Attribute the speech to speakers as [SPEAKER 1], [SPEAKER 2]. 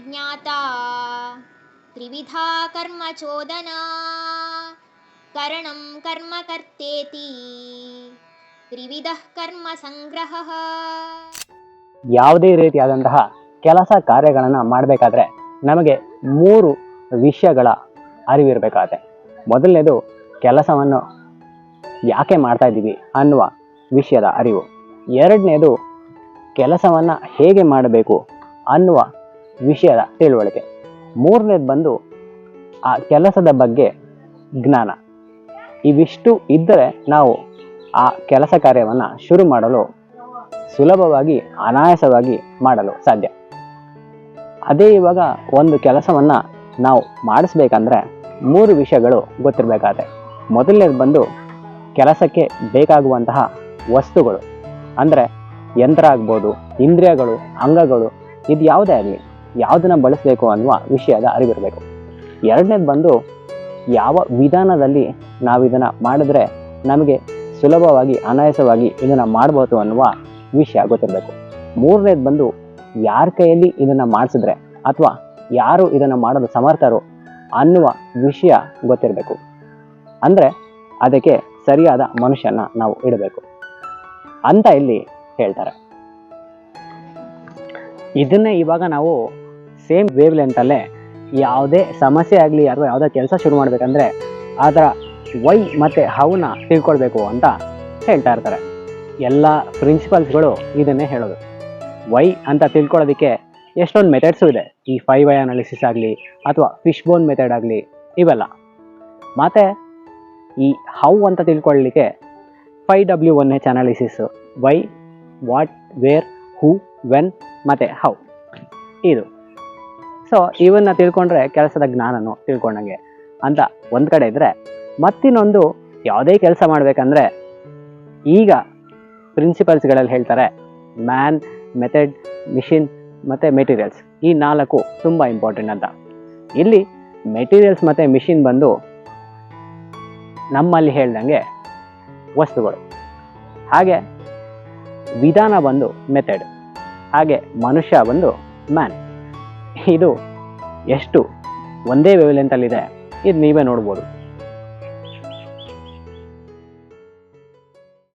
[SPEAKER 1] ज्ञाता त्रिविधा कर्म चोदना करणं कर्म कर्तेति त्रिविधः कर्म संग्रहः.
[SPEAKER 2] ಯಾವುದೇ ರೀತಿಯಾದಂತಹ ಕೆಲಸ ಕಾರ್ಯಗಳನ್ನು ಮಾಡಬೇಕಾದ್ರೆ ನಮಗೆ 3 ವಿಷಯಗಳ ಅರಿವಿರಬೇಕಾಗುತ್ತೆ. ಮೊದಲನೇದು ಕೆಲಸವನ್ನು ಯಾಕೆ ಮಾಡ್ತಾ ಇದ್ದೀವಿ ಅನ್ನುವ ವಿಷಯದ ಅರಿವು. ಎರಡನೇದು ಕೆಲಸವನ್ನು ಹೇಗೆ ಮಾಡಬೇಕು ಅನ್ನುವ ವಿಷಯದ ತಿಳುವಳಿಕೆ. ಮೂರನೇದು ಬಂದು ಆ ಕೆಲಸದ ಬಗ್ಗೆ ಜ್ಞಾನ. ಇವಿಷ್ಟು ಇದ್ದರೆ ನಾವು ಆ ಕೆಲಸ ಕಾರ್ಯವನ್ನು ಶುರು ಮಾಡಲು ಸುಲಭವಾಗಿ ಅನಾಯಾಸವಾಗಿ ಮಾಡಲು ಸಾಧ್ಯ. ಅದೇ ಇವಾಗ ಒಂದು ಕೆಲಸವನ್ನು ನಾವು ಮಾಡಿಸ್ಬೇಕಂದ್ರೆ 3 ವಿಷಯಗಳು ಗೊತ್ತಿರಬೇಕಾಗುತ್ತೆ. ಮೊದಲನೇದು ಬಂದು ಕೆಲಸಕ್ಕೆ ಬೇಕಾಗುವಂತಹ ವಸ್ತುಗಳು, ಅಂದರೆ ಯಂತ್ರ ಆಗ್ಬೋದು, ಇಂದ್ರಿಯಗಳು, ಅಂಗಗಳು, ಇದು ಯಾವುದೇ ಆಗಲಿ ಯಾವುದನ್ನು ಬಳಸಬೇಕು ಅನ್ನುವ ವಿಷಯದ ಅರಿವಿರಬೇಕು. ಎರಡನೇದು ಬಂದು ಯಾವ ವಿಧಾನದಲ್ಲಿ ನಾವು ಇದನ್ನು ಮಾಡಿದ್ರೆ ನಮಗೆ ಸುಲಭವಾಗಿ ಅನಾಯಾಸವಾಗಿ ಇದನ್ನು ಮಾಡ್ಬೋದು ಅನ್ನುವ ವಿಷಯ ಗೊತ್ತಿರಬೇಕು. ಮೂರನೇದು ಬಂದು ಯಾರ ಕೈಯಲ್ಲಿ ಇದನ್ನು ಮಾಡಿಸಿದ್ರೆ ಅಥವಾ ಯಾರು ಇದನ್ನು ಮಾಡಲು ಸಮರ್ಥರು ಅನ್ನುವ ವಿಷಯ ಗೊತ್ತಿರಬೇಕು. ಅಂದರೆ ಅದಕ್ಕೆ ಸರಿಯಾದ ಮನುಷ್ಯನ ನಾವು ಇಡಬೇಕು ಅಂತ ಇಲ್ಲಿ ಹೇಳ್ತಾರೆ. ಇದನ್ನೇ ಇವಾಗ ನಾವು ಸೇಮ್ ವೇವ್ ಲೆಂತಲ್ಲೇ ಯಾವುದೇ ಸಮಸ್ಯೆ ಆಗಲಿ ಅಥವಾ ಯಾವುದೇ ಕೆಲಸ ಶುರು ಮಾಡಬೇಕಂದ್ರೆ ಅದರ ವೈ ಮತ್ತು ಹೌನ ತಿಳ್ಕೊಳ್ಬೇಕು ಅಂತ ಹೇಳ್ತಾ ಇರ್ತಾರೆ. ಎಲ್ಲ ಪ್ರಿನ್ಸಿಪಲ್ಸ್ಗಳು ಇದನ್ನೇ ಹೇಳೋದು. ವೈ ಅಂತ ತಿಳ್ಕೊಳ್ಳೋದಕ್ಕೆ ಎಷ್ಟೊಂದು ಮೆಥಡ್ಸು ಇದೆ. ಈ 5 ವೈ ಅನಾಲಿಸಿಸ್ ಆಗಲಿ ಅಥವಾ ಫಿಶ್ ಬೋನ್ ಮೆಥಡ್ ಆಗಲಿ, ಇವೆಲ್ಲ. ಮತ್ತು ಈ ಹೌ ಅಂತ ತಿಳ್ಕೊಳ್ಳಲಿಕ್ಕೆ 5W1H analysis, why, what, where, who, when ಮತ್ತು ಹೌ, ಇದು. ಸೊ ಇವನ್ನ ತಿಳ್ಕೊಂಡ್ರೆ ಕೆಲಸದ ಜ್ಞಾನನೂ ತಿಳ್ಕೊಂಡಂಗೆ ಅಂತ ಒಂದು ಕಡೆ ಇದ್ದರೆ, ಮತ್ತಿನ್ನೊಂದು ಯಾವುದೇ ಕೆಲಸ ಮಾಡಬೇಕಂದ್ರೆ ಈಗ ಪ್ರಿನ್ಸಿಪಲ್ಸ್ಗಳಲ್ಲಿ ಹೇಳ್ತಾರೆ ಮ್ಯಾನ್, ಮೆಥಡ್, ಮಿಷಿನ್ ಮತ್ತು ಮೆಟೀರಿಯಲ್ಸ್. ಈ 4 ತುಂಬ ಇಂಪಾರ್ಟೆಂಟ್ ಅಂತ. ಇಲ್ಲಿ ಮೆಟೀರಿಯಲ್ಸ್ ಮತ್ತು ಮಿಷಿನ್ ಬಂದು ನಮ್ಮಲ್ಲಿ ಹೇಳ್ದಂಗೆ ವಸ್ತುಗಳು, ಹಾಗೆ ವಿಧಾನ ಬಂದು ಮೆಥಡ್, ಹಾಗೆ ಮನುಷ್ಯ ಬಂದು ಮ್ಯಾನ್. ಇದು ಎಷ್ಟು ಒಂದೇ ವೇವ್ ಲೆಂತಲ್ಲಿದೆ ಇದು ನೀವೇ ನೋಡ್ಬೋದು.